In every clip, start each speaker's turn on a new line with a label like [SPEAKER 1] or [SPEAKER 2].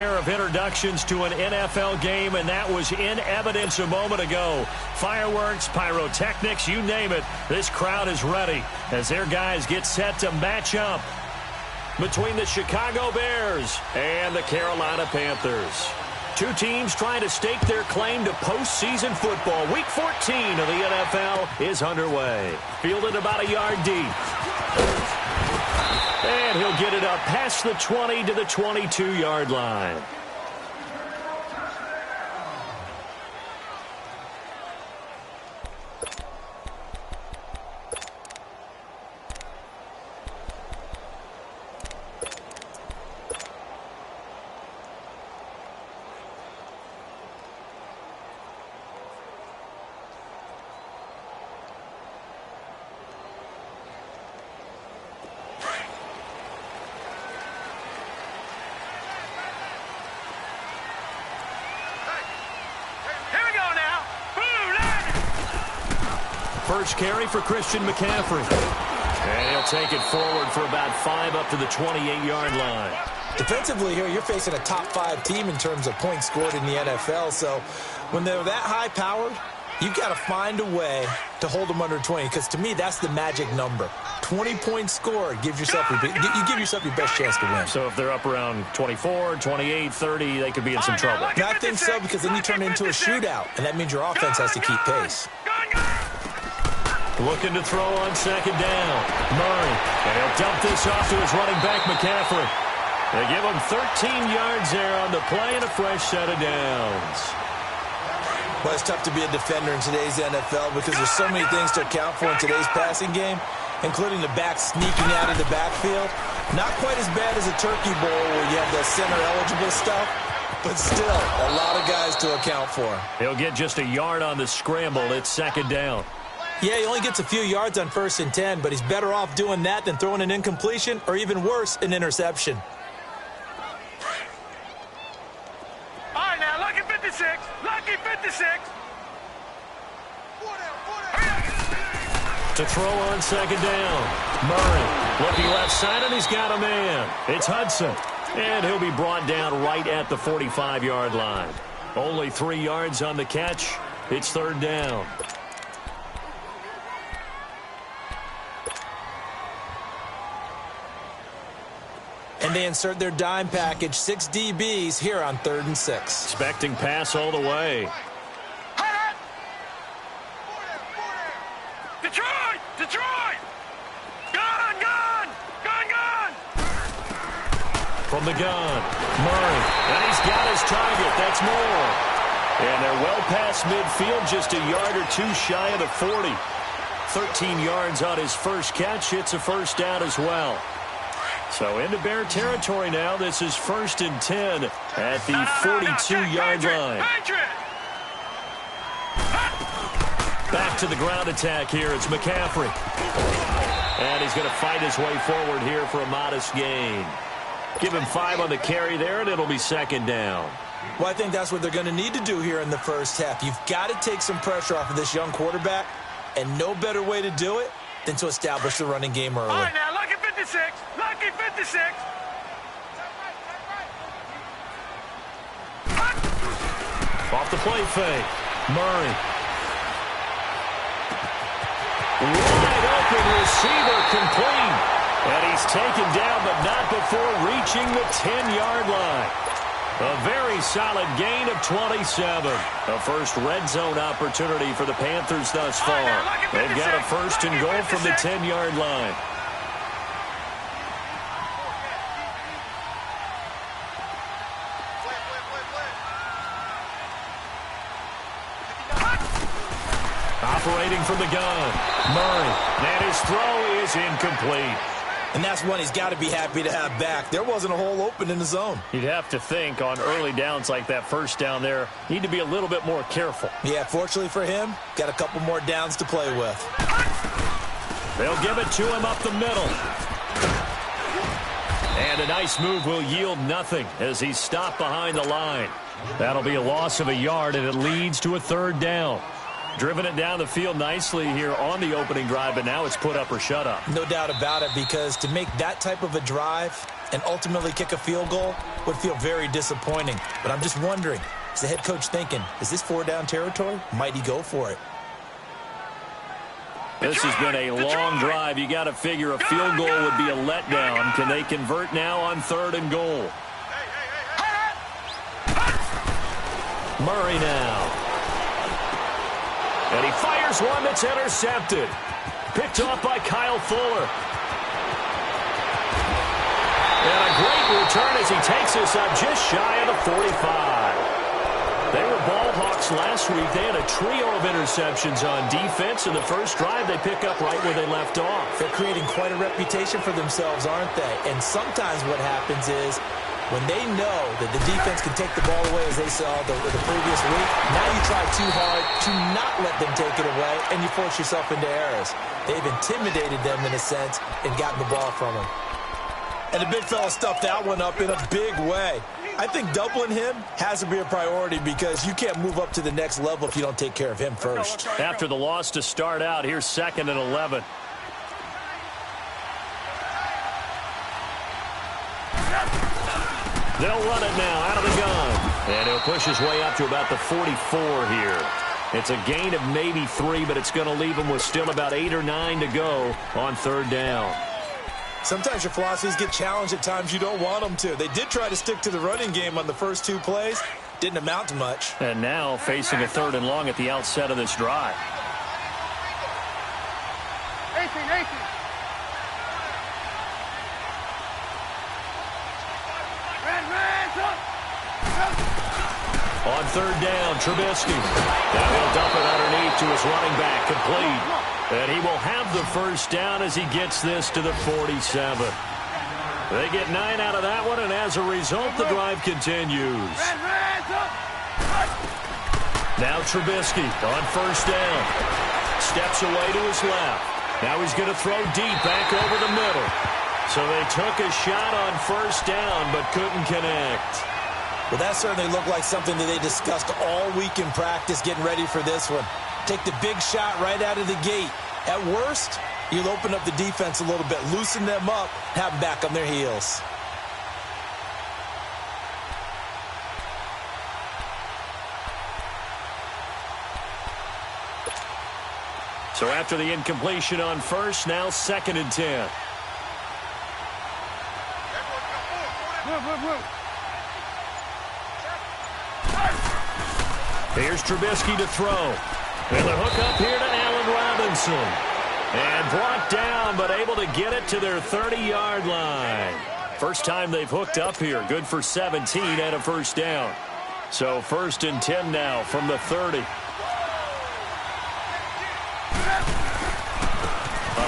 [SPEAKER 1] Of introductions to an NFL game, and that was in evidence a moment ago. Fireworks, pyrotechnics, you name it. This crowd is ready as their guys get set to match up between the Chicago Bears and the Carolina Panthers. Two teams trying to stake their claim to postseason football. Week 14 of the NFL is underway. Fielded about a yard deep. And he'll get it up past the 20 to the 22-yard line. First carry for Christian McCaffrey. And he'll take it forward for about 5 up to the 28-yard line.
[SPEAKER 2] Defensively here, you're facing a top 5 team in terms of points scored in the NFL. So when they're that high-powered, you've got to find a way to hold them under 20. Because to me, that's the magic number. 20 points scored gives yourself you give yourself your best chance to win.
[SPEAKER 1] So if they're up around 24, 28, 30, they could be in some trouble.
[SPEAKER 2] I think so, because then you turn it into a shootout, and that means your offense has to keep pace.
[SPEAKER 1] Looking to throw on second down. Murray. And he'll dump this off to his running back, McCaffrey. They give him 13 yards there on the play and a fresh set of downs.
[SPEAKER 2] Well, it's tough to be a defender in today's NFL because there's so many things to account for in today's passing game, including the back sneaking out of the backfield. Not quite as bad as a turkey bowl where you have the center-eligible stuff, but still a lot of guys to account for.
[SPEAKER 1] He'll get just a yard on the scramble. It's second down.
[SPEAKER 2] Yeah, he only gets a few yards on 1st and 10, but he's better off doing that than throwing an incompletion or, even worse, an interception.
[SPEAKER 3] All right, now, lucky 56. Lucky 56.
[SPEAKER 1] To throw on second down. Murray looking left side, and he's got a man. It's Hudson. And he'll be brought down right at the 45-yard line. Only 3 yards on the catch. It's third down.
[SPEAKER 2] And they insert their dime package, 6 DBs here on 3rd and 6.
[SPEAKER 1] Expecting pass all the way.
[SPEAKER 3] Detroit! Detroit! Gun! Gun! Gun! Gun!
[SPEAKER 1] From the gun, Murray. And he's got his target. That's more. And they're well past midfield, just a yard or 2 shy of the 40. 13 yards on his first catch. It's a first down as well. So into Bear territory now. This is 1st and 10 at the 42-yard line. Back to the ground attack here. It's McCaffrey. And he's going to fight his way forward here for a modest gain. Give him 5 on the carry there, and it'll be second down.
[SPEAKER 2] Well, I think that's what they're going to need to do here in the first half. You've got to take some pressure off of this young quarterback, and no better way to do it than to establish the running game early.
[SPEAKER 3] All right, now, lucky 56. Lucky 56.
[SPEAKER 1] Off the play fake. Murray. Wide open receiver complete. And he's taken down, but not before reaching the 10-yard line. A very solid gain of 27. The first red zone opportunity for the Panthers thus far. They've got a 1st and goal from the 10-yard line. Operating from the gun. Murray. And his throw is incomplete.
[SPEAKER 2] And that's one he's got to be happy to have back. There wasn't a hole open in the zone.
[SPEAKER 1] You'd have to think on early downs like that first down there, need to be a little bit more careful.
[SPEAKER 2] Yeah, fortunately for him, got a couple more downs to play with.
[SPEAKER 1] They'll give it to him up the middle. And a nice move will yield nothing as he's stopped behind the line. That'll be a loss of a yard, and it leads to a 3rd down. Driven it down the field nicely here on the opening drive, but now it's put up or shut up.
[SPEAKER 2] No doubt about it, because to make that type of a drive and ultimately kick a field goal would feel very disappointing. But I'm just wondering, is the head coach thinking, is this 4-down territory? Might he go for it?
[SPEAKER 1] This has been a long drive. You got to figure a field goal would be a letdown. Can they convert now on 3rd and goal? Murray now. And he fires one that's intercepted. Picked off by Kyle Fuller. And a great return as he takes us up just shy of the 45. They were ball hawks last week. They had a trio of interceptions on defense. In the first drive, they pick up right where they left off.
[SPEAKER 2] They're creating quite a reputation for themselves, aren't they? And sometimes what happens is when they know that the defense can take the ball away, as they saw the previous week, now you try too hard to not let them take it away, and you force yourself into errors. They've intimidated them in a sense and gotten the ball from them. And the big fella stuffed that one up in a big way. I think doubling him has to be a priority because you can't move up to the next level if you don't take care of him first.
[SPEAKER 1] After the loss to start out, here's 2nd and 11. They'll run it now out of the gun. And he'll push his way up to about the 44 here. It's a gain of maybe 3, but it's going to leave him with still about 8 or 9 to go on 3rd down.
[SPEAKER 2] Sometimes your philosophies get challenged at times you don't want them to. They did try to stick to the running game on the first 2 plays. Didn't amount to much.
[SPEAKER 1] And now facing a 3rd and long at the outset of this drive.
[SPEAKER 3] 18.
[SPEAKER 1] On 3rd down, Trubisky. Now he'll dump it underneath to his running back, complete. And he will have the first down as he gets this to the 47. They get 9 out of that one, and as a result, the drive continues. Now Trubisky on 1st down. Steps away to his left. Now he's going to throw deep back over the middle. So they took a shot on 1st down, but couldn't connect.
[SPEAKER 2] Well, that certainly looked like something that they discussed all week in practice getting ready for this one. Take the big shot right out of the gate. At worst, you'll open up the defense a little bit, loosen them up, have them back on their heels.
[SPEAKER 1] So after the incompletion on 1st, now 2nd and 10. Here's Trubisky to throw. And the hook up here to Allen Robinson. And brought down, but able to get it to their 30-yard line. First time they've hooked up here. Good for 17 and a 1st down. So 1st and 10 now from the 30. A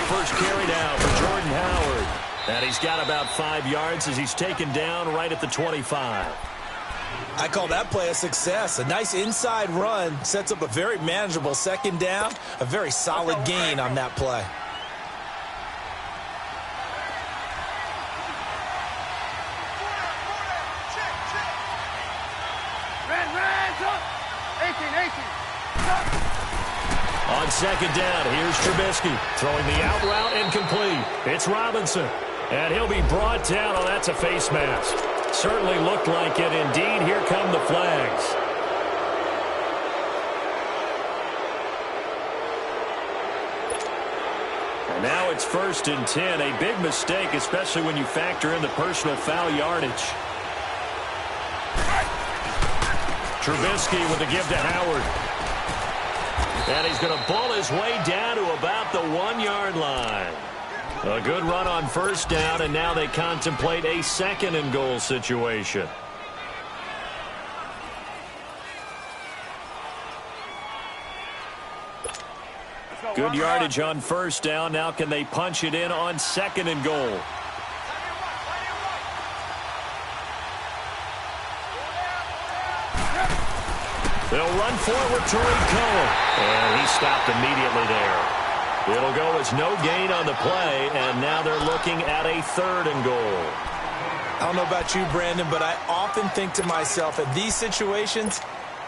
[SPEAKER 1] first carry down for Jordan Howard. And he's got about 5 yards as he's taken down right at the 25.
[SPEAKER 2] I call that play a success. A nice inside run sets up a very manageable 2nd down. A very solid gain on that play.
[SPEAKER 1] On 2nd down, here's Trubisky throwing the out route incomplete. It's Robinson, and he'll be brought down. Oh, that's a face mask. Certainly looked like it. Indeed, here come the flags. And now it's 1st and 10. A big mistake, especially when you factor in the personal foul yardage. Trubisky with the give to Howard. And he's going to ball his way down to about the 1-yard line. A good run on 1st down, and now they contemplate a 2nd and goal situation. Good yardage on 1st down. Now can they punch it in on 2nd and goal? They'll run forward to Cohen. And he stopped immediately there. It'll go as no gain on the play, and now they're looking at a 3rd and goal.
[SPEAKER 2] I don't know about you, Brandon, but I often think to myself, in these situations,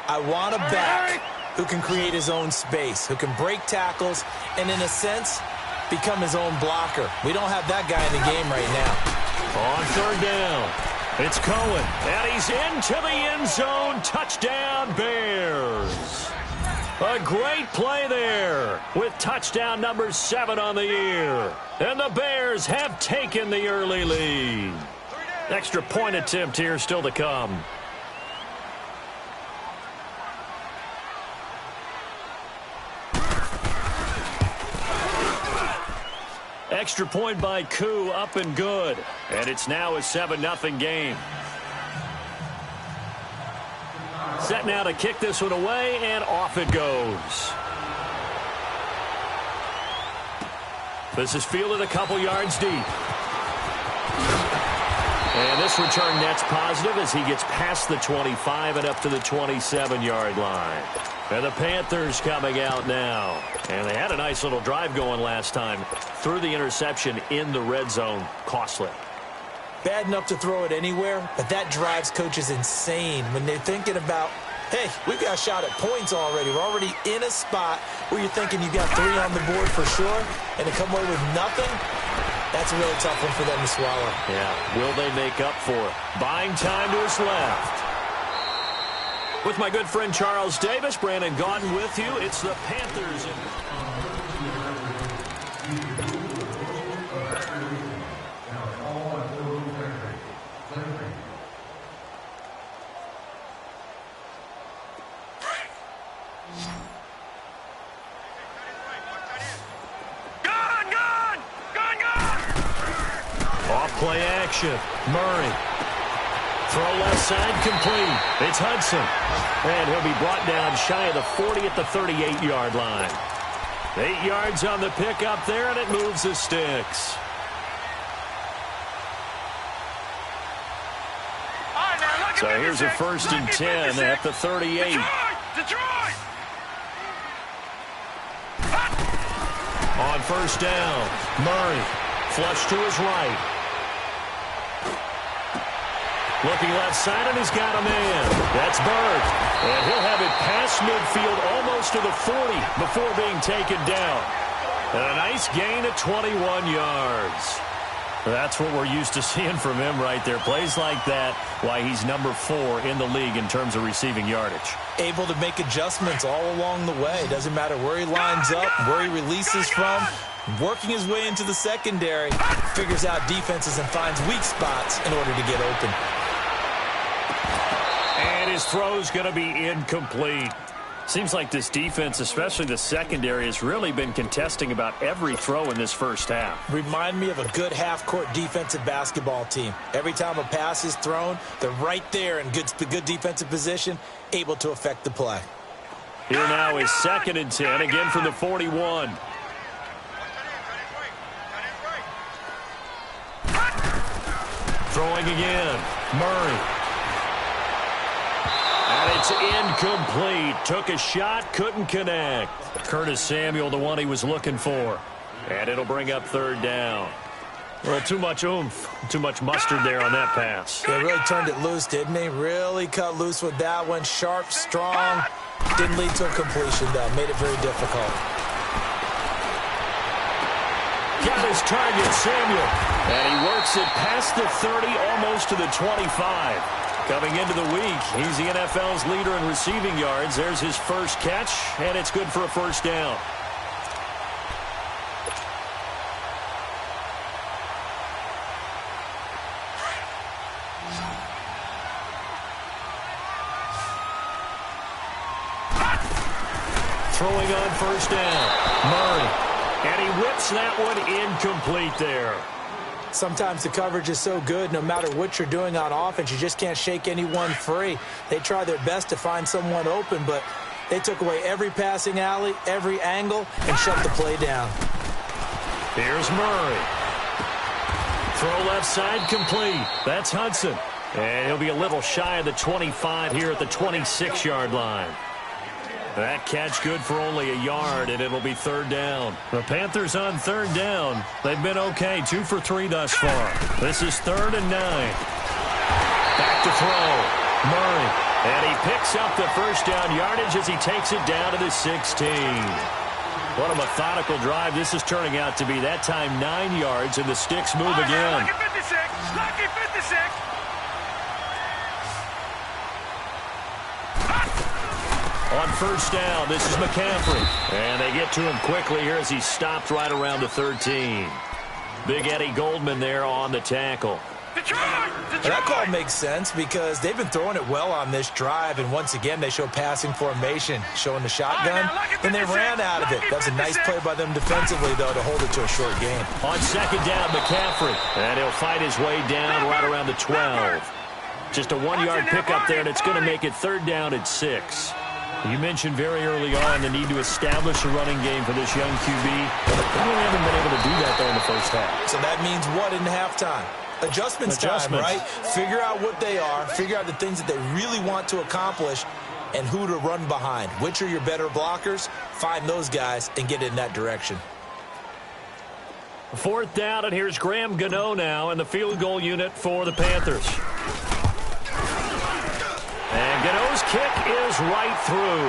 [SPEAKER 2] I want a back who can create his own space, who can break tackles, and in a sense, become his own blocker. We don't have that guy in the game right now.
[SPEAKER 1] On third down, it's Cohen, and he's into the end zone. Touchdown, Bears. A great play there with touchdown number 7 on the year. And the Bears have taken the early lead. Extra point attempt here still to come. Extra point by Koo, up and good. And it's now a 7-0 game. Set now to kick this one away, and off it goes. This is fielded a couple yards deep. And this return net's positive as he gets past the 25 and up to the 27-yard line. And the Panthers coming out now. And they had a nice little drive going last time. Threw the interception in the red zone. Costly.
[SPEAKER 2] Bad enough to throw it anywhere, but that drives coaches insane when they're thinking about, hey, we've got a shot at points already. We're already in a spot where you're thinking you got 3 on the board for sure, and to come away with nothing, that's a really tough one for them to swallow.
[SPEAKER 1] Yeah, will they make up for it? Buying time to his left. With my good friend Charles Davis, Brandon Gaudin with you. It's the Panthers. Play action. Murray. Throw left side complete. It's Hudson. And he'll be brought down shy of the 40 at the 38-yard line. 8 yards on the pickup there, and it moves the sticks. So here's a 1st and 10 at the 38.
[SPEAKER 3] Detroit!
[SPEAKER 1] On 1st down, Murray. Flush to his right. Looking left side, and he's got a man. That's Bird. And he'll have it past midfield almost to the 40 before being taken down. And a nice gain of 21 yards. That's what we're used to seeing from him right there. Plays like that, why he's number 4 in the league in terms of receiving yardage.
[SPEAKER 2] Able to make adjustments all along the way. Doesn't matter where he lines up, where he releases from. Working his way into the secondary. Figures out defenses and finds weak spots in order to get open.
[SPEAKER 1] And his throw's going to be incomplete. Seems like this defense, especially the secondary, has really been contesting about every throw in this first half.
[SPEAKER 2] Remind me of a good half-court defensive basketball team. Every time a pass is thrown, they're right there in good defensive position, able to affect the play.
[SPEAKER 1] Here now is 2nd and 10, again from the 41. Throwing again, Murray. And it's incomplete. Took a shot, couldn't connect. Curtis Samuel, the one he was looking for. And it'll bring up 3rd down. Well, too much oomph, too much mustard there on that pass.
[SPEAKER 2] They really turned it loose, didn't they? Really cut loose with that one. Sharp, strong. Didn't lead to a completion, though. Made it very difficult.
[SPEAKER 1] Got his target, Samuel. And he works it past the 30, almost to the 25. Coming into the week, he's the NFL's leader in receiving yards. There's his first catch, and it's good for a 1st down. Throwing on 1st down, Murray. And he whips that one incomplete there.
[SPEAKER 2] Sometimes the coverage is so good, no matter what you're doing on offense, you just can't shake anyone free. They try their best to find someone open, but they took away every passing alley, every angle, and shut the play down.
[SPEAKER 1] Here's Murray. Throw left side complete. That's Hudson. And he'll be a little shy of the 25 here at the 26-yard line. That catch good for only a yard, and it'll be 3rd down. The Panthers on 3rd down. They've been okay, 2 for 3 thus far. This is 3rd and 9. Back to throw. Murray. And he picks up the 1st down yardage as he takes it down to the 16. What a methodical drive this is turning out to be. That time 9 yards, and the sticks move again.
[SPEAKER 3] 56. Lucky 56.
[SPEAKER 1] On first down, this is McCaffrey. And they get to him quickly here as he stopped right around the 13. Big Eddie Goldman there on the tackle.
[SPEAKER 3] Detroit!
[SPEAKER 2] That call makes sense because they've been throwing it well on this drive, and once again they show passing formation, showing the shotgun, and they ran out of it. That's a nice play by them defensively, though, to hold it to a short game.
[SPEAKER 1] On second down, McCaffrey. And he'll fight his way down right around the 12. Just a 1-yard pickup there, and it's going to make it third down at 6. You mentioned very early on the need to establish a running game for this young QB. They really haven't been able to do that, though, in the first half.
[SPEAKER 2] So that means what in halftime? Adjustments time, right? Figure out what they are, figure out the things that they really want to accomplish, and who to run behind. Which are your better blockers? Find those guys and get in that direction.
[SPEAKER 1] Fourth down, and here's Graham Gano now in the field goal unit for the Panthers. And Gano's kick is right through.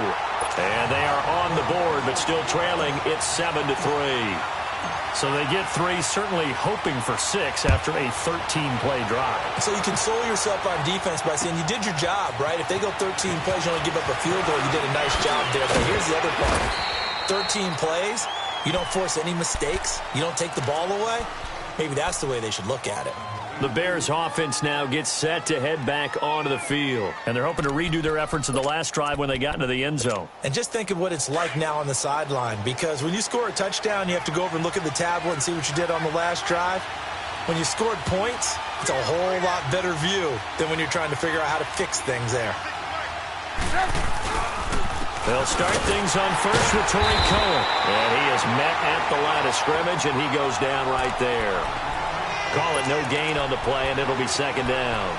[SPEAKER 1] And they are on the board, but still trailing. It's 7-3. So they get 3, certainly hoping for 6 after a 13-play drive.
[SPEAKER 2] So you console yourself on defense by saying you did your job, right? If they go 13 plays, you only give up a field goal, you did a nice job there. But here's the other part. 13 plays, you don't force any mistakes, you don't take the ball away. Maybe that's the way they should look at it.
[SPEAKER 1] The Bears offense now gets set to head back onto the field. And they're hoping to redo their efforts in the last drive when they got into the end zone.
[SPEAKER 2] And just think of what it's like now on the sideline, because when you score a touchdown, you have to go over and look at the tablet and see what you did on the last drive. When you scored points, it's a whole lot better view than when you're trying to figure out how to fix things there.
[SPEAKER 1] They'll start things on first with Torrey Cohen. And he is met at the line of scrimmage, and he goes down right there. Call it no gain on the play, and it'll be second down.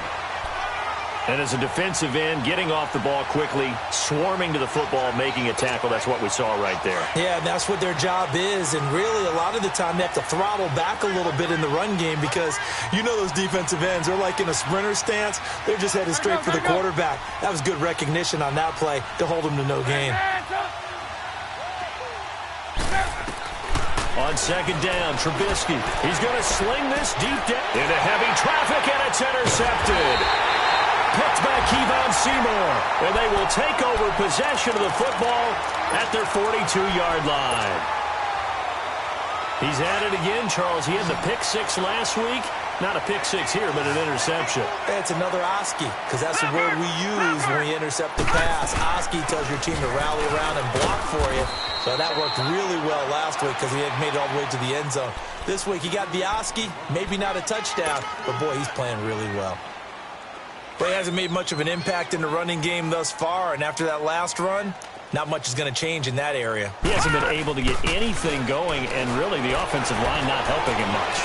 [SPEAKER 1] And as a defensive end, getting off the ball quickly, swarming to the football, making a tackle, that's what we saw right there.
[SPEAKER 2] Yeah, and that's what their job is. And really, a lot of the time, they have to throttle back a little bit in the run game because you know those defensive ends, they're like in a sprinter stance. They're just headed straight for the quarterback. That was good recognition on that play to hold them to no gain.
[SPEAKER 1] On second down, Trubisky. He's going to sling this deep down into heavy traffic, and it's intercepted. Picked by Kevon Seymour, and they will take over possession of the football at their 42-yard line. He's at it again, Charles. He had the pick 6 last week. Not a pick 6 here, but an interception.
[SPEAKER 2] It's another Oski, because that's the word we use when we intercept the pass. Oski tells your team to rally around and block for you. So that worked really well last week because he had made it all the way to the end zone. This week he got the Oski, maybe not a touchdown, but boy, he's playing really well. But he hasn't made much of an impact in the running game thus far, and after that last run, not much is going to change in that area.
[SPEAKER 1] He hasn't been able to get anything going, and really the offensive line not helping him much.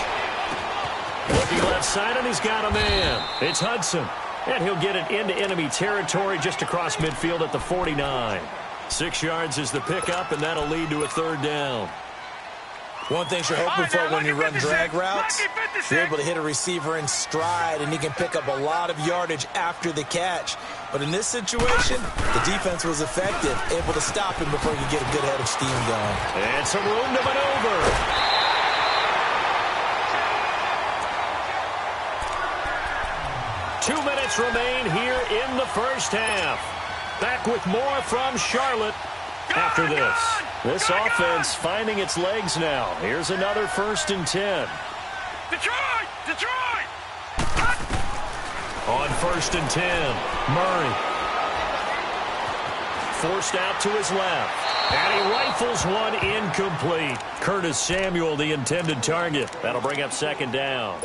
[SPEAKER 1] Looking left side, and he's got a man. It's Hudson, and he'll get it into enemy territory just across midfield at the 49. 6 yards is the pickup, and that'll lead to a third down.
[SPEAKER 2] One thing you're hoping for when you run drag routes, you're able to hit a receiver in stride, and he can pick up a lot of yardage after the catch. But in this situation, the defense was effective, able to stop him before he could get a good head of steam going.
[SPEAKER 1] And some room to maneuver. 2 minutes remain here in the first half. Back with more from Charlotte after this. This offense finding its legs now. Here's another 1st and 10.
[SPEAKER 3] Detroit! Detroit!
[SPEAKER 1] On 1st and 10, Murray. Forced out to his left. And he rifles one incomplete. Curtis Samuel, the intended target. That'll bring up second down.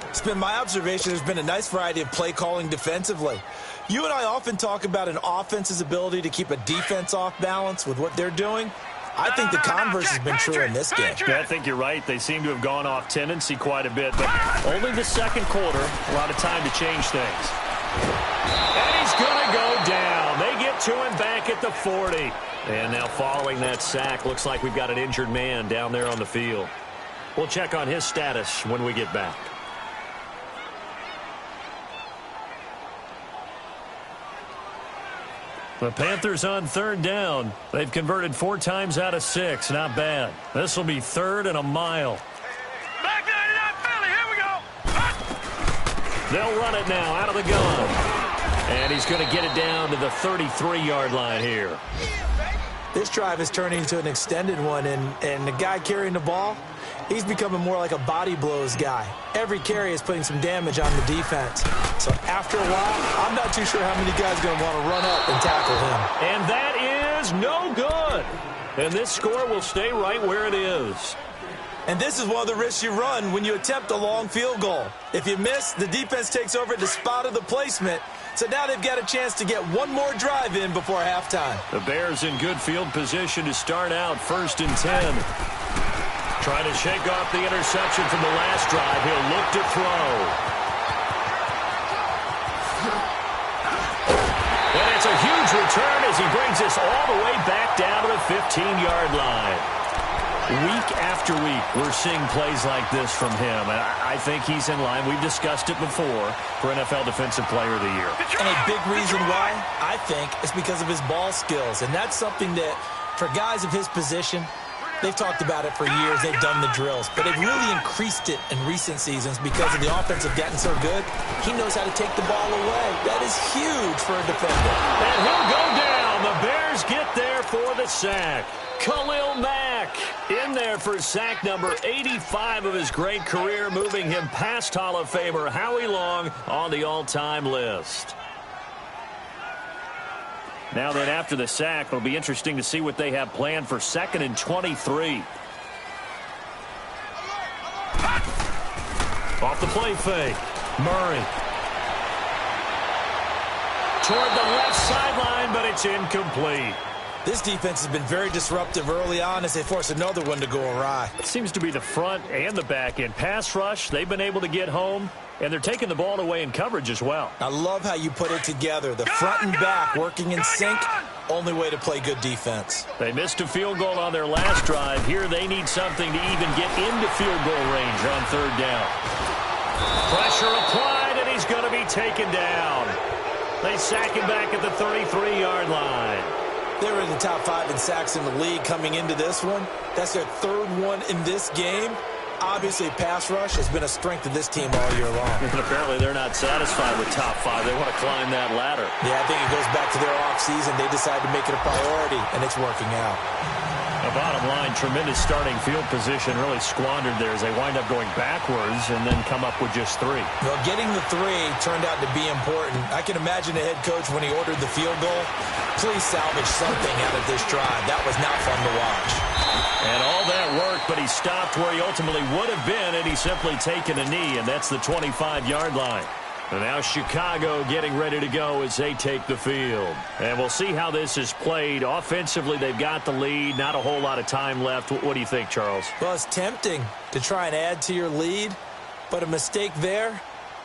[SPEAKER 2] It's been my observation there's been a nice variety of play calling defensively. You and I often talk about an offense's ability to keep a defense off balance with what they're doing. I think the converse has been true in this game.
[SPEAKER 1] Yeah, I think you're right. They seem to have gone off tendency quite a bit, but only the second quarter, a lot of time to change things. And he's going to go down. They get to him back at the 40. And now following that sack, looks like we've got an injured man down there on the field. We'll check on his status when we get back. The Panthers on third down. They've converted 4 times out of 6. Not bad. This will be 3rd and a mile.
[SPEAKER 3] Back 99 Philly, here we go.
[SPEAKER 1] They'll run it now out of the gun. And he's going to get it down to the 33-yard line here.
[SPEAKER 2] This drive is turning into an extended one, and the guy carrying the ball, he's becoming more like a body blows guy. Every carry is putting some damage on the defense. So after a while, I'm not too sure how many guys are going to want to run up and tackle him.
[SPEAKER 1] And that is no good. And this score will stay right where it is.
[SPEAKER 2] And this is one of the risks you run when you attempt a long field goal. If you miss, the defense takes over at the spot of the placement. So now they've got a chance to get one more drive in before halftime.
[SPEAKER 1] The Bears in good field position to start out 1st and 10. Trying to shake off the interception from the last drive. He'll look to throw. And it's a huge return as he brings us all the way back down to the 15-yard line. Week after week, we're seeing plays like this from him, and I think he's in line. We've discussed it before for NFL Defensive Player of the Year.
[SPEAKER 2] And a big reason why, I think, is because of his ball skills, and that's something that, for guys of his position, they've talked about it for years. They've done the drills, but they've really increased it in recent seasons because of the offense have gotten so good. He knows how to take the ball away. That is huge for a defender.
[SPEAKER 1] And he'll go down. The Bears get there for the sack. Khalil Mack in there for sack number 85 of his great career, moving him past Hall of Famer Howie Long on the all-time list. Now then, after the sack, it'll be interesting to see what they have planned for 2nd and 23. Off the play fake. Murray. Toward the left sideline, but it's incomplete.
[SPEAKER 2] This defense has been very disruptive early on as they force another one to go awry.
[SPEAKER 1] It seems to be the front and the back end. Pass rush, they've been able to get home, and they're taking the ball away in coverage as well.
[SPEAKER 2] I love how you put it together. The front and back working in sync, only way to play good defense.
[SPEAKER 1] They missed a field goal on their last drive. Here they need something to even get into field goal range on 3rd down. Pressure applied, and he's going to be taken down. They sack him back at the 33-yard line.
[SPEAKER 2] They were in the top 5 in sacks in the league coming into this one. That's their 3rd one in this game. Obviously, pass rush has been a strength of this team all year long.
[SPEAKER 1] And apparently they're not satisfied with top 5. They want to climb that ladder.
[SPEAKER 2] Yeah, I think it goes back to their offseason. They decided to make it a priority, and it's working out.
[SPEAKER 1] The bottom line, tremendous starting field position, really squandered there as they wind up going backwards and then come up with just 3.
[SPEAKER 2] Well, getting the 3 turned out to be important. I can imagine the head coach when he ordered the field goal. Please salvage something out of this drive. That was not fun to watch.
[SPEAKER 1] And all that worked, but he stopped where he ultimately would have been, and he's simply taken a knee, and that's the 25-yard line. And now Chicago getting ready to go as they take the field. And we'll see how this is played. Offensively, they've got the lead. Not a whole lot of time left. What do you think, Charles?
[SPEAKER 2] Well, it's tempting to try and add to your lead, but a mistake there,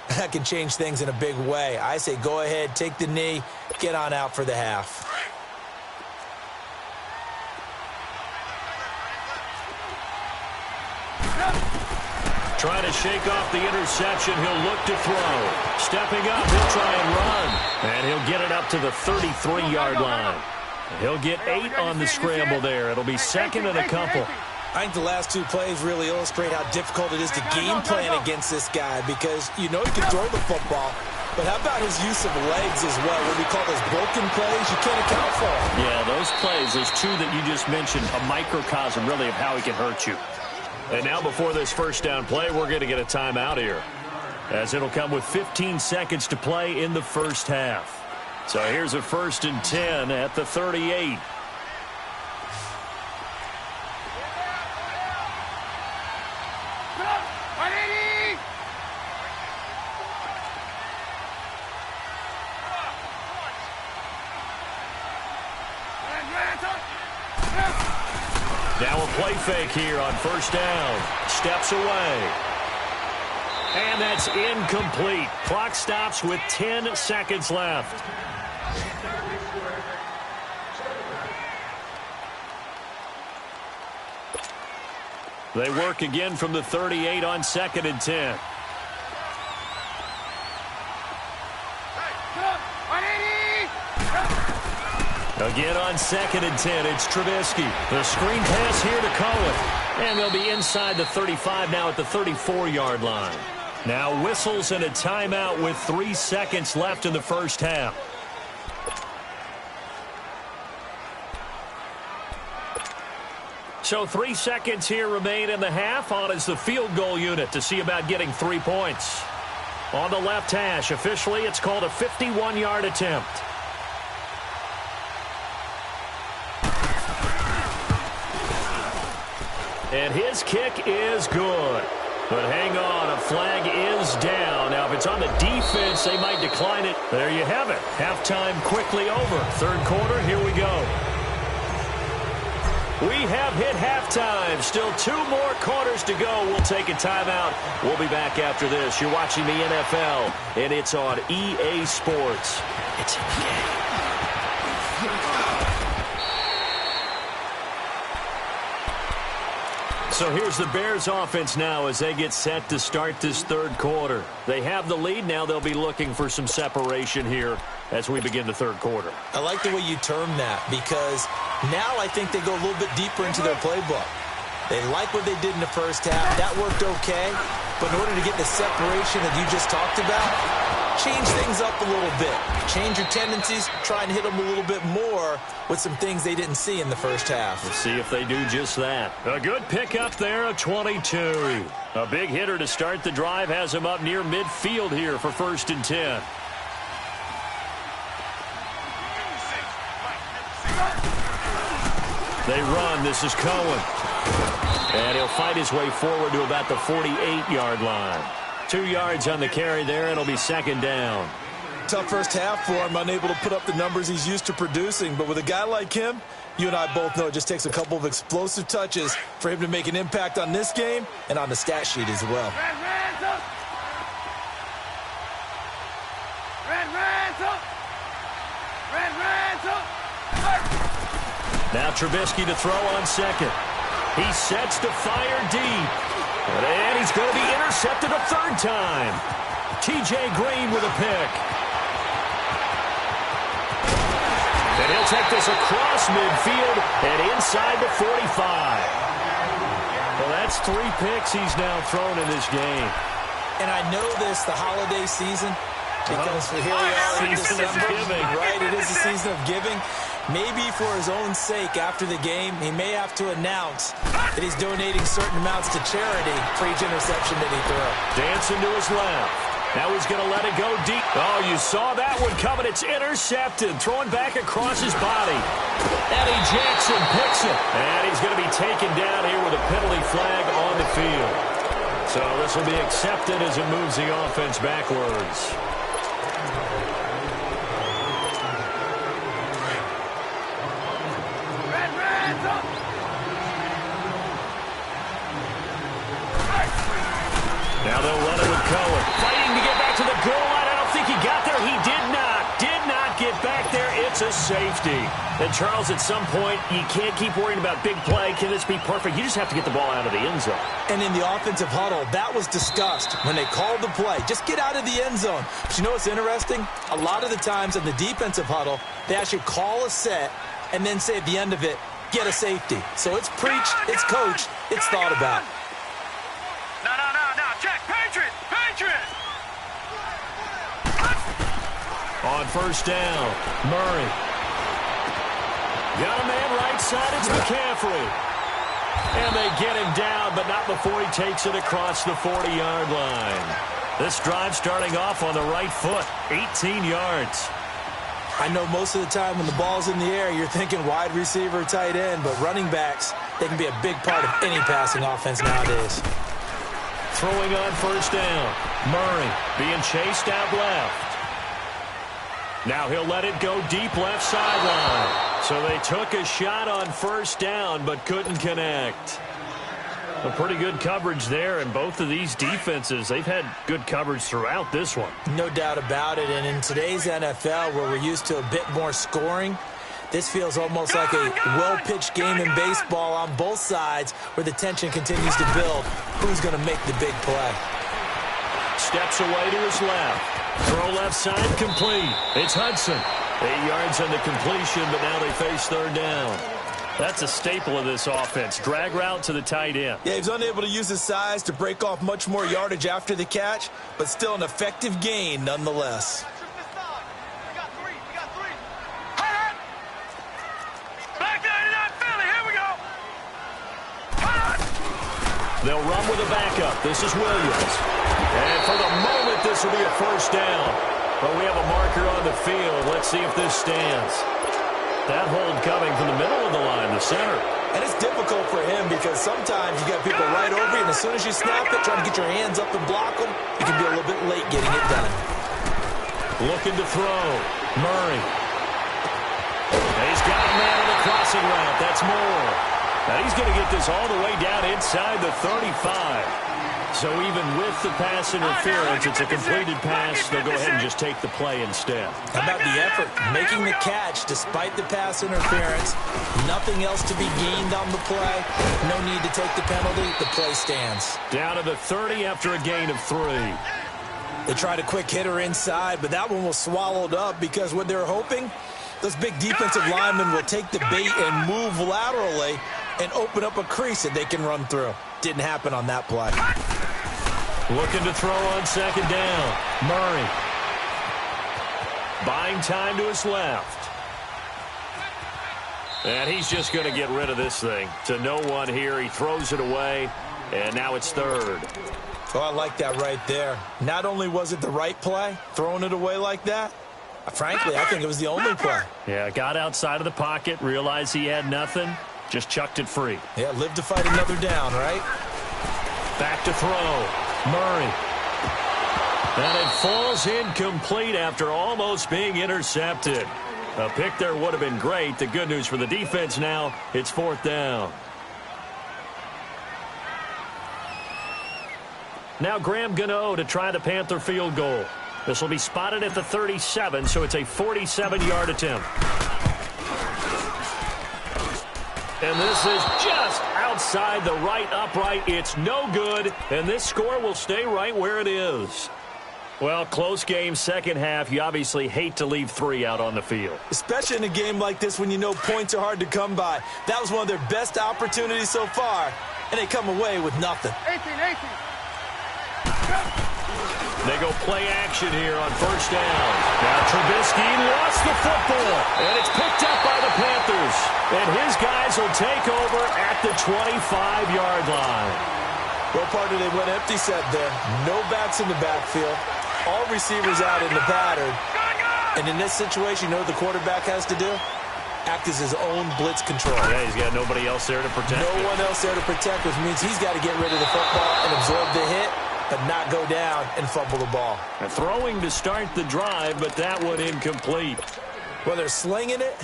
[SPEAKER 2] that can change things in a big way. I say go ahead, take the knee, get on out for the half.
[SPEAKER 1] Trying to shake off the interception. He'll look to throw. Stepping up, he'll try and run. And he'll get it up to the 33-yard line. He'll get 8 on the scramble there. It'll be 2nd and a couple.
[SPEAKER 2] I think the last 2 plays really illustrate how difficult it is to game plan against this guy because you know he can throw the football. But how about his use of legs as well? What we call those broken plays, you can't account for them.
[SPEAKER 1] Yeah, those plays, those 2 that you just mentioned, a microcosm really of how he can hurt you. And now before this first down play, we're going to get a timeout here, as it'll come with 15 seconds to play in the first half. So here's a 1st and 10 at the 38. Now a play fake here on 1st down. Steps away. And that's incomplete. Clock stops with 10 seconds left. They work again from the 38 on 2nd and 10. Again on 2nd and 10, it's Trubisky. The screen pass here to Cohen. And they'll be inside the 35 now at the 34-yard line. Now whistles and a timeout with 3 seconds left in the first half. So 3 seconds here remain in the half. On is the field goal unit to see about getting 3 points. On the left hash, officially it's called a 51-yard attempt. And his kick is good. But hang on, a flag is down. Now, if it's on the defense, they might decline it. There you have it. Halftime quickly over. Third quarter, here we go. We have hit halftime. Still 2 more quarters to go. We'll take a timeout. We'll be back after this. You're watching the NFL, and it's on EA Sports. It's in the game. So here's the Bears offense now as they get set to start this third quarter. They have the lead. Now they'll be looking for some separation here as we begin the third quarter.
[SPEAKER 2] I like the way you term that because now I think they go a little bit deeper into their playbook. They like what they did in the first half. That worked okay. But in order to get the separation that you just talked about, change things up a little bit. Change your tendencies. Try and hit them a little bit more with some things they didn't see in the first half.
[SPEAKER 1] Let's see if they do just that. A good pickup there, a 22. A big hitter to start the drive has him up near midfield here for 1st and 10. They run. This is Cohen. And he'll fight his way forward to about the 48-yard line. 2 yards on the carry there. It'll be 2nd down.
[SPEAKER 2] Tough first half for him, unable to put up the numbers he's used to producing. But with a guy like him, you and I both know it just takes a couple of explosive touches for him to make an impact on this game and on the stat sheet as well.
[SPEAKER 1] Now Trubisky to throw on 2nd. He sets to fire deep. And he's going to be intercepted a 3rd time. T.J. Green with a pick. And he'll take this across midfield and inside the 45. Well, that's 3 picks he's now thrown in this game.
[SPEAKER 2] And I know this, the holiday season, because here we are in December, right? It is the season of giving. Maybe for his own sake, after the game, he may have to announce that he's donating certain amounts to charity for each interception that he threw.
[SPEAKER 1] Dancing to his left. Now he's going to let it go deep. Oh, you saw that one coming. It's intercepted. Throwing back across his body. Eddie Jackson picks it. And he's going to be taken down here with a penalty flag on the field. So this will be accepted as it moves the offense backwards. Now they'll run it with Cohen. Fighting to get back to the goal line. I don't think he got there. He did not get back there. It's a safety. And, Charles, at some point, you can't keep worrying about big play. Can this be perfect? You just have to get the ball out of the end zone.
[SPEAKER 2] And in the offensive huddle, that was discussed when they called the play. Just get out of the end zone. But you know what's interesting? A lot of the times in the defensive huddle, they actually call a set and then say at the end of it, get a safety. So it's preached, it's coached, it's thought about.
[SPEAKER 3] No. Check. Patriot.
[SPEAKER 1] On 1st down, Murray. Got a man right side. It's McCaffrey. And they get him down, but not before he takes it across the 40-yard line. This drive starting off on the right foot, 18 yards.
[SPEAKER 2] I know most of the time when the ball's in the air, you're thinking wide receiver, tight end, but running backs, they can be a big part of any passing offense nowadays.
[SPEAKER 1] Throwing on 1st down. Murray being chased out left. Now he'll let it go deep left sideline. So they took a shot on 1st down but couldn't connect. A pretty good coverage there, and both of these defenses, they've had good coverage throughout this one.
[SPEAKER 2] No doubt about it, and in today's NFL where we're used to a bit more scoring, this feels almost like a well-pitched game in baseball on both sides where the tension continues to build. Who's going to make the big play?
[SPEAKER 1] Steps away to his left. Throw left side complete. It's Hudson. 8 yards on the completion, but now they face 3rd down. That's a staple of this offense. Drag route to the tight end.
[SPEAKER 2] Yeah, he's unable to use his size to break off much more yardage after the catch, but still an effective gain nonetheless.
[SPEAKER 1] They'll run with a backup. This is Williams. And for the moment, this will be a first down. But we have a marker on the field. Let's see if this stands. That hold coming from the middle of the line, the center.
[SPEAKER 2] And it's difficult for him because sometimes you got people right over you, and as soon as you snap it, trying to get your hands up and block them, you can be a little bit late getting it done.
[SPEAKER 1] Looking to throw. Murray. He's got a man on the crossing route. That's Moore. Now he's going to get this all the way down inside the 35. So even with the pass interference, it's a completed pass. They'll go ahead and just take the play instead.
[SPEAKER 2] How about the effort? Making the catch despite the pass interference. Nothing else to be gained on the play. No need to take the penalty. The play stands.
[SPEAKER 1] Down to the 30 after a gain of 3.
[SPEAKER 2] They tried a quick hitter inside, but that one was swallowed up because what they're hoping, those big defensive linemen will take the bait and move laterally and open up a crease that they can run through. Didn't happen on that play.
[SPEAKER 1] Looking to throw on second down. Murray. Buying time to his left. And he's just going to get rid of this thing. To no one here. He throws it away. And now it's third.
[SPEAKER 2] Oh, I like that right there. Not only was it the right play, throwing it away like that, frankly, I think it was the only play.
[SPEAKER 1] Yeah, got outside of the pocket, realized he had nothing, just chucked it free.
[SPEAKER 2] Yeah, live to fight another down, right?
[SPEAKER 1] Back to throw. Murray. And it falls incomplete after almost being intercepted. A pick there would have been great. The good news for the defense now, it's fourth down. Now Graham Gano to try the Panther field goal. This will be spotted at the 37, so it's a 47-yard attempt. And this is just outside the right upright. It's no good, and this score will stay right where it is. Well, close game, second half. You obviously hate to leave 3 out on the field.
[SPEAKER 2] Especially in a game like this when you know points are hard to come by. That was one of their best opportunities so far, and they come away with nothing.
[SPEAKER 3] 18.
[SPEAKER 1] They go play action here on first down. Now Trubisky lost the football, and it's picked up by the Panthers. And his guys will take over at the 25-yard line.
[SPEAKER 2] Well, partner, they went empty set there. No backs in the backfield. All receivers out in the pattern. And in this situation, you know what the quarterback has to do? Act as his own blitz control.
[SPEAKER 1] Yeah, he's got nobody else there to protect.
[SPEAKER 2] No one else there to protect, which means he's got to get rid of the football and absorb the hit, but not go down and fumble the ball.
[SPEAKER 1] And throwing to start the drive, but that one incomplete.
[SPEAKER 2] Well, they're slinging it,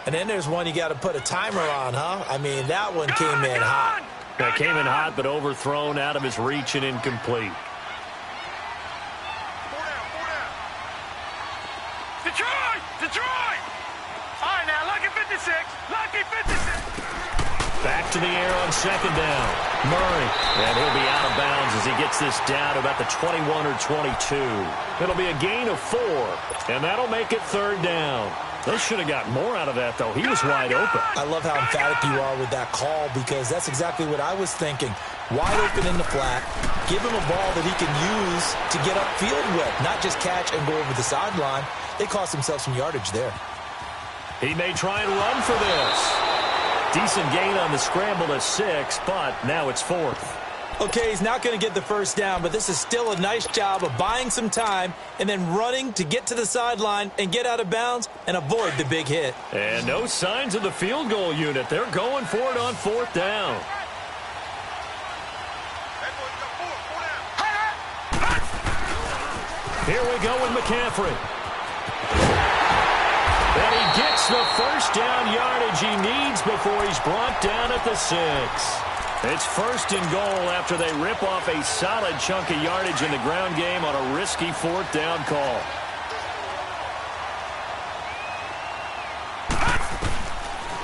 [SPEAKER 2] and then there's one you got to put a timer on, huh? I mean, that one came in hot.
[SPEAKER 1] That came in hot, but overthrown out of his reach and incomplete.
[SPEAKER 3] Detroit! All right, now, lucky 56. Lucky 56.
[SPEAKER 1] Back to the air on second down. Murray. And he'll be out of bounds as he gets this down to about the 21 or 22. It'll be a gain of 4, and that'll make it third down. They should have got more out of that, though. He was wide open.
[SPEAKER 2] I love how emphatic you are with that call because that's exactly what I was thinking. Wide open in the flat. Give him a ball that he can use to get upfield with, not just catch and go over the sideline. They cost themselves some yardage there.
[SPEAKER 1] He may try and run for this. Decent gain on the scramble to 6, but now it's 4th.
[SPEAKER 2] Okay, he's not going to get the first down, but this is still a nice job of buying some time and then running to get to the sideline and get out of bounds and avoid the big hit.
[SPEAKER 1] And no signs of the field goal unit. They're going for it on 4th down. Here we go with McCaffrey. And he gets the first down yardage he needs before he's brought down at the 6. It's first and goal after they rip off a solid chunk of yardage in the ground game on a risky 4th down call.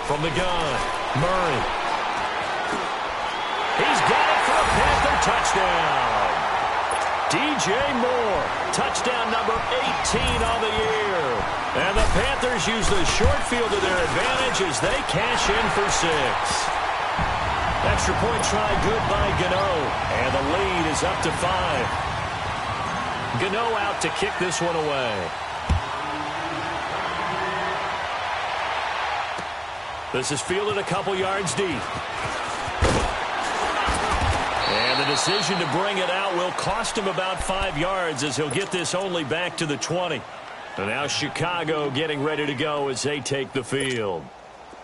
[SPEAKER 1] From the gun, Murray. He's got it for a Panther touchdown. DJ Moore, touchdown number 18 on the year. And the Panthers use the short field to their advantage as they cash in for 6. Extra point try good by Gano. And the lead is up to 5. Gano out to kick this one away. This is fielded a couple yards deep. And the decision to bring it out will cost him about 5 yards as he'll get this only back to the 20. And now Chicago getting ready to go as they take the field.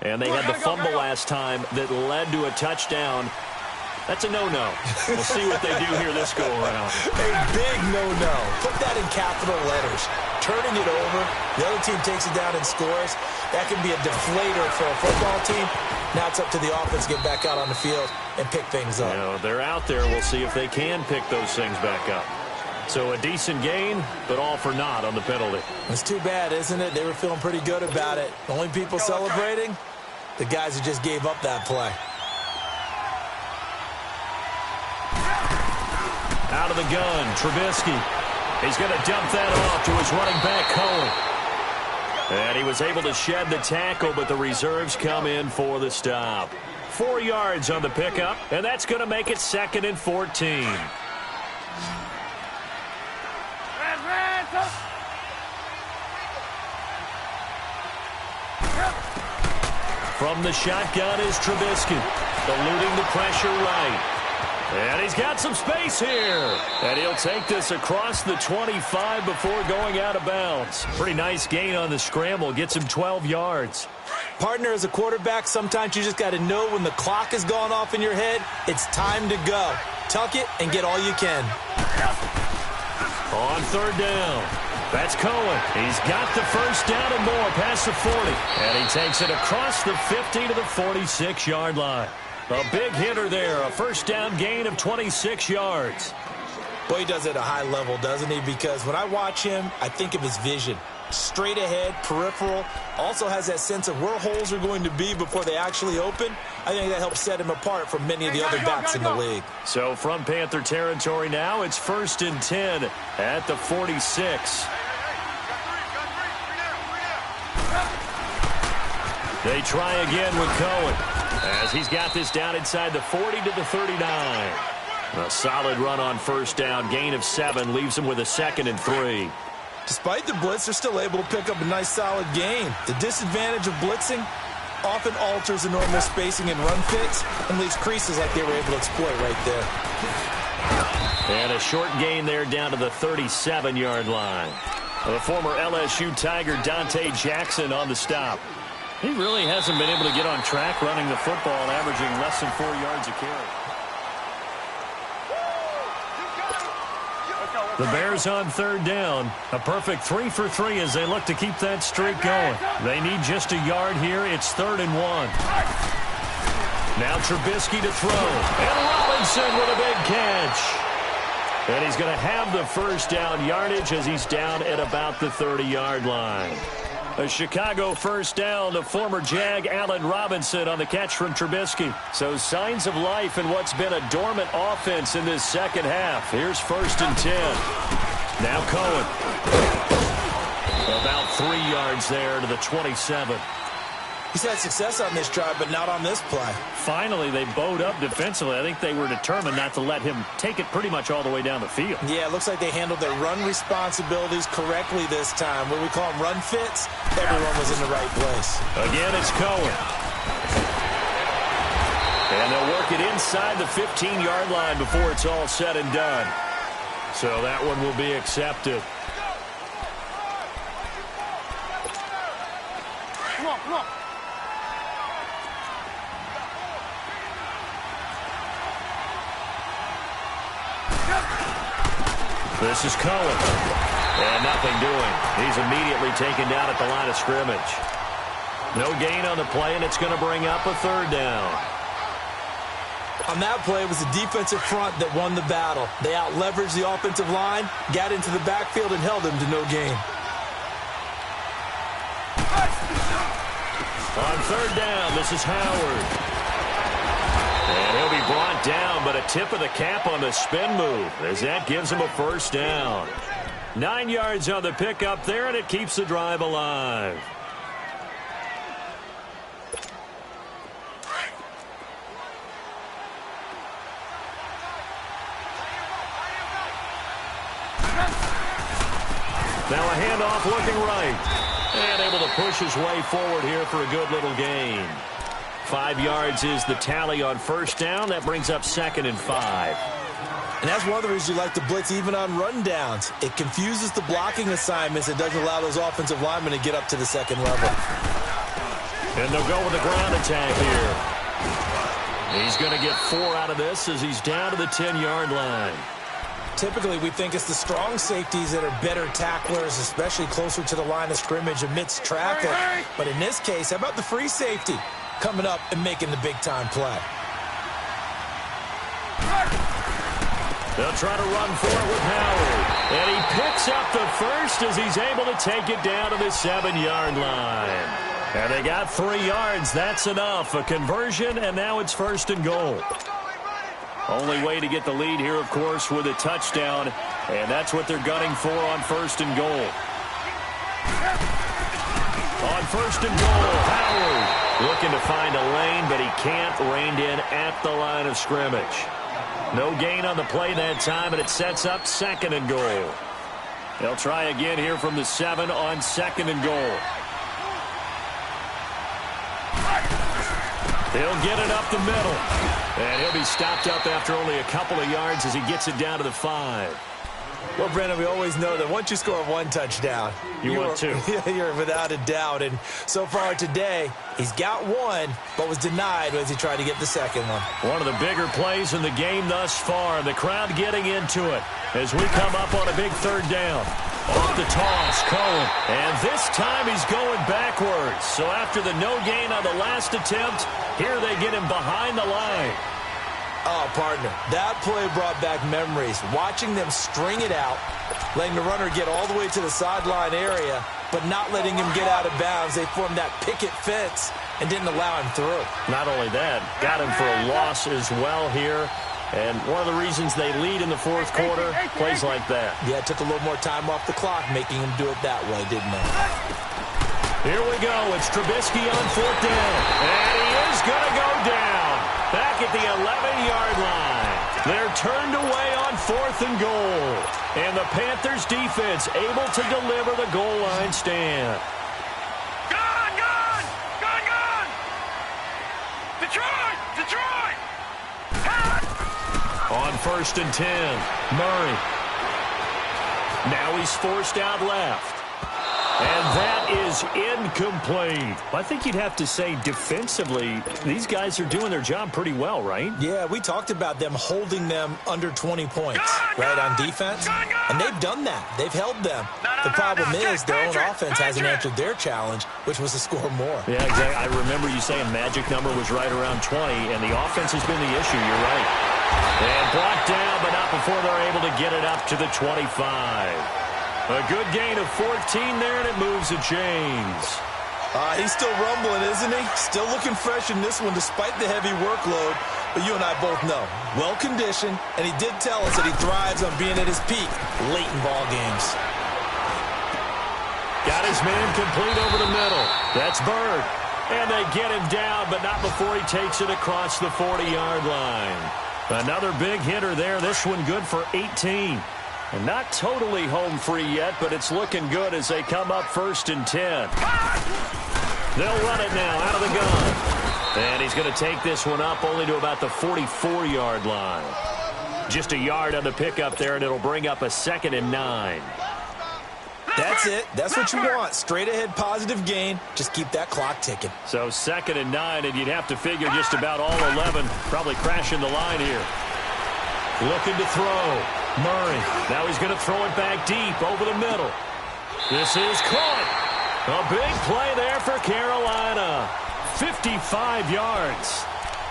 [SPEAKER 1] And they had the fumble last time that led to a touchdown. That's a no-no. We'll see what they do here this go-around.
[SPEAKER 2] A big no-no. Put that in capital letters. Turning it over, the other team takes it down and scores. That can be a deflator for a football team. Now it's up to the offense to get back out on the field and pick things up.
[SPEAKER 1] You know, they're out there. We'll see if they can pick those things back up. So a decent gain, but all for naught on the penalty.
[SPEAKER 2] It's too bad, isn't it? They were feeling pretty good about it. The only people celebrating, the guys who just gave up that play.
[SPEAKER 1] Out of the gun, Trubisky. He's going to dump that off to his running back, Cohen. And he was able to shed the tackle, but the reserves come in for the stop. 4 yards on the pickup, and that's going to make it 2nd and 14. From the shotgun is Trubisky, eluding the pressure right. And he's got some space here. And he'll take this across the 25 before going out of bounds. Pretty nice gain on the scramble. Gets him 12 yards.
[SPEAKER 2] Partner, as a quarterback, sometimes you just got to know when the clock has gone off in your head, it's time to go. Tuck it and get all you can.
[SPEAKER 1] On 3rd down. That's Cohen. He's got the first down and more past the 40. And he takes it across the 50 to the 46-yard line. A big hitter there. A first down gain of 26 yards.
[SPEAKER 2] Boy, he does it at a high level, doesn't he? Because when I watch him, I think of his vision. Straight ahead, peripheral. Also has that sense of where holes are going to be before they actually open. I think that helps set him apart from many of the other backs in the league.
[SPEAKER 1] So from Panther territory now, it's 1st and 10 at the 46. They try again with Cohen as he's got this down inside the 40 to the 39. A solid run on first down. Gain of 7 leaves him with a 2nd and 3.
[SPEAKER 2] Despite the blitz, they're still able to pick up a nice solid gain. The disadvantage of blitzing often alters the normal spacing and run fits and leaves creases like they were able to exploit right there.
[SPEAKER 1] And a short gain there down to the 37-yard line. The former LSU Tiger Dante Jackson on the stop. He really hasn't been able to get on track running the football, averaging less than 4 yards a carry. The Bears on 3rd down. A perfect 3 for 3 as they look to keep that streak going. They need just a yard here. It's 3rd and 1. Now Trubisky to throw. And Robinson with a big catch. And he's going to have the first down yardage as he's down at about the 30-yard line. A Chicago first down to former Jag Allen Robinson on the catch from Trubisky. So signs of life in what's been a dormant offense in this second half. Here's 1st and 10. Now Cohen. About 3 yards there to the 27.
[SPEAKER 2] He's had success on this drive, but not on this play.
[SPEAKER 1] Finally, they bowed up defensively. I think they were determined not to let him take it pretty much all the way down the field.
[SPEAKER 2] Yeah, it looks like they handled their run responsibilities correctly this time. What we call them run fits, everyone was in the right place.
[SPEAKER 1] Again, it's Cohen. And they'll work it inside the 15-yard line before it's all said and done. So that one will be accepted.
[SPEAKER 3] Come on, come on.
[SPEAKER 1] This is Cohen. And nothing doing. He's immediately taken down at the line of scrimmage. No gain on the play, and it's going to bring up a 3rd down.
[SPEAKER 2] On that play, it was the defensive front that won the battle. They out-leveraged the offensive line, got into the backfield, and held them to no gain.
[SPEAKER 1] On 3rd down, this is Howard. And he'll be brought down, but a tip of the cap on the spin move as that gives him a first down. 9 yards on the pickup there, and it keeps the drive alive. Now a handoff looking right. And able to push his way forward here for a good little gain. 5 yards is the tally on first down. That brings up 2nd and 5.
[SPEAKER 2] And that's one of the reasons you like to blitz even on rundowns. It confuses the blocking assignments and doesn't allow those offensive linemen to get up to the second level.
[SPEAKER 1] And they'll go with the ground attack here. He's going to get 4 out of this as he's down to the 10-yard line.
[SPEAKER 2] Typically, we think it's the strong safeties that are better tacklers, especially closer to the line of scrimmage amidst traffic. But in this case, how about the free safety coming up and making the big-time play?
[SPEAKER 1] They'll try to run for it with Howard. And he picks up the first as he's able to take it down to the 7-yard line. And they got 3 yards. That's enough. A conversion, and now it's 1st and goal. Only way to get the lead here, of course, with a touchdown, and that's what they're gunning for on 1st and goal. On 1st and goal, Howard looking to find a lane, but he can't, reined in at the line of scrimmage. No gain on the play that time, and it sets up 2nd and goal. They'll try again here from the 7 on 2nd and goal. He'll get it up the middle. And he'll be stopped up after only a couple of yards as he gets it down to the 5.
[SPEAKER 2] Well, Brandon, we always know that once you score 1 touchdown,
[SPEAKER 1] you're 2.
[SPEAKER 2] You're without a doubt. And so far today, he's got 1, but was denied as he tried to get the 2nd one.
[SPEAKER 1] One of the bigger plays in the game thus far. The crowd getting into it as we come up on a big 3rd down. Off the toss, Cohen. And this time he's going backwards. So after the no gain on the last attempt, here they get him behind the line.
[SPEAKER 2] Oh, partner, that play brought back memories. Watching them string it out, letting the runner get all the way to the sideline area, but not letting him get out of bounds. They formed that picket fence and didn't allow him through.
[SPEAKER 1] Not only that, got him for a loss as well here. And one of the reasons they lead in the 4th quarter, plays like that.
[SPEAKER 2] Yeah, it took a little more time off the clock, making him do it that way, didn't it?
[SPEAKER 1] Here we go. It's Trubisky on 4th down. And he is going to go down. Back at the 11-yard line. They're turned away on 4th and goal. And the Panthers defense able to deliver the goal line stand.
[SPEAKER 3] Gone, gone! Gone, gone! Detroit! Detroit!
[SPEAKER 1] On 1st and 10, Murray. Now he's forced out left. And that is incomplete. I think you'd have to say defensively, these guys are doing their job pretty well, right?
[SPEAKER 2] Yeah, we talked about them holding them under 20 points, right, on defense. And they've done that. They've held them. The problem is their own offense hasn't answered their challenge, which was to score more.
[SPEAKER 1] Yeah, exactly. I remember you saying magic number was right around 20, and the offense has been the issue. You're right. And blocked down, but not before they're able to get it up to the 25. A good gain of 14 there, and it moves the chains.
[SPEAKER 2] He's still rumbling, isn't he? Still looking fresh in this one despite the heavy workload. But you and I both know, well-conditioned, and he did tell us that he thrives on being at his peak late in ball games.
[SPEAKER 1] Got his man complete over the middle. That's Bird. And they get him down, but not before he takes it across the 40-yard line. Another big hitter there. This one good for 18. And not totally home free yet, but it's looking good as they come up 1st and 10. They'll run it now out of the gun. And he's going to take this one up only to about the 44-yard line. Just a yard on the pickup there, and it'll bring up a 2nd and 9.
[SPEAKER 2] That's it. That's what you want. Straight ahead positive gain. Just keep that clock ticking.
[SPEAKER 1] So 2nd and 9, and you'd have to figure just about all 11 probably crashing the line here. Looking to throw. Murray. Now he's going to throw it back deep over the middle. This is caught. A big play there for Carolina. 55 yards.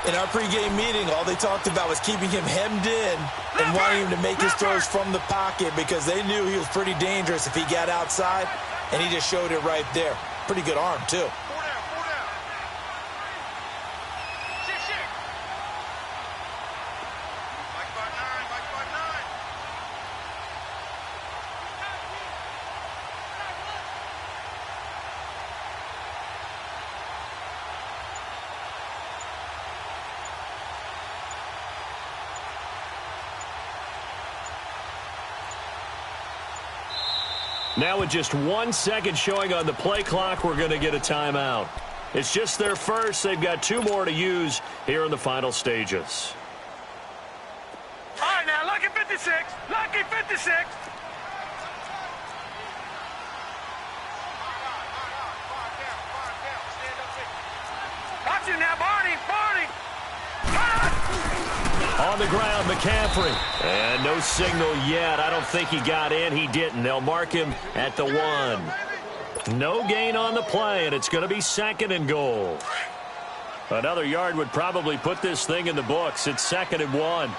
[SPEAKER 2] In our pregame meeting, all they talked about was keeping him hemmed in and wanting him to make his throws from the pocket because they knew he was pretty dangerous if he got outside, and he just showed it right there. Pretty good arm, too.
[SPEAKER 1] Now with just 1 second showing on the play clock, we're going to get a timeout. It's just their first. They've got 2 more to use here in the final stages.
[SPEAKER 3] All right, now, lucky 56. Lucky 56. Watch it now, Barney. Barney.
[SPEAKER 1] On the ground, McCaffrey. And no signal yet. I don't think he got in. He didn't. They'll mark him at the 1. No gain on the play, and it's going to be 2nd and goal. Another yard would probably put this thing in the books. It's 2nd and 1.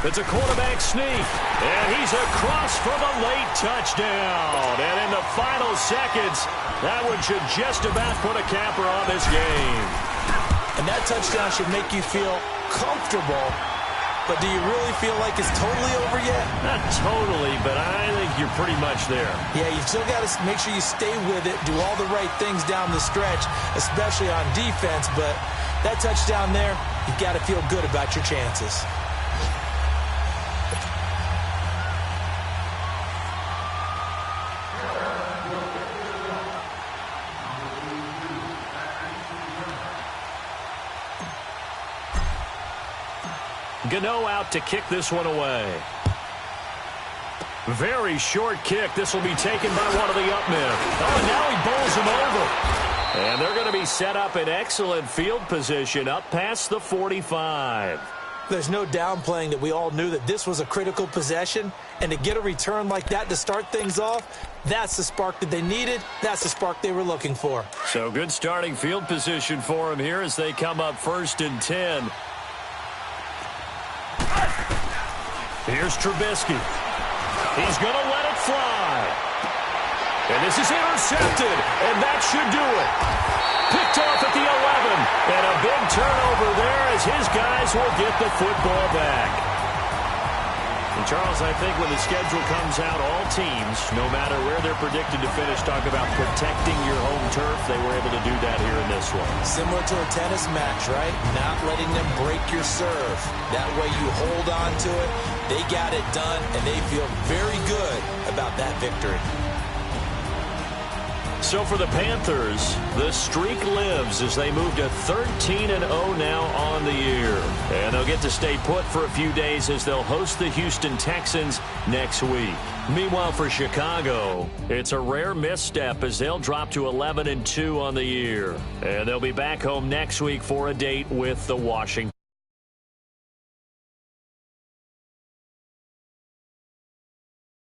[SPEAKER 1] It's a quarterback sneak, and he's across for the late touchdown. And in the final seconds, that one should just about put a capper on this game.
[SPEAKER 2] And that touchdown should make you feel comfortable, but do you really feel like it's totally over yet?
[SPEAKER 1] Not totally, but I think you're pretty much there.
[SPEAKER 2] Yeah, you still got to make sure you stay with it, do all the right things down the stretch, especially on defense, but that touchdown there, you've got to feel good about your chances.
[SPEAKER 1] Gano out to kick this one away. Very short kick. This will be taken by one of the up men. Oh, and now he bowls him over. And they're going to be set up in excellent field position up past the 45.
[SPEAKER 2] There's no downplaying that we all knew that this was a critical possession, and to get a return like that to start things off, that's the spark that they needed. That's the spark they were looking for.
[SPEAKER 1] So good starting field position for him here as they come up 1st and 10. Here's Trubisky. He's going to let it fly. And this is intercepted, and that should do it. Picked off at the 11, and a big turnover there as his guys will get the football back. And Charles, I think when the schedule comes out, all teams, no matter where they're predicted to finish, talk about protecting your home turf. They were able to do that here in this one.
[SPEAKER 2] Similar to a tennis match, right? Not letting them break your serve. That way you hold on to it. They got it done, and they feel very good about that victory.
[SPEAKER 1] So for the Panthers, the streak lives as they move to 13-0 now on the year. And they'll get to stay put for a few days as they'll host the Houston Texans next week. Meanwhile, for Chicago, it's a rare misstep as they'll drop to 11-2 on the year. And they'll be back home next week for a date with the Washington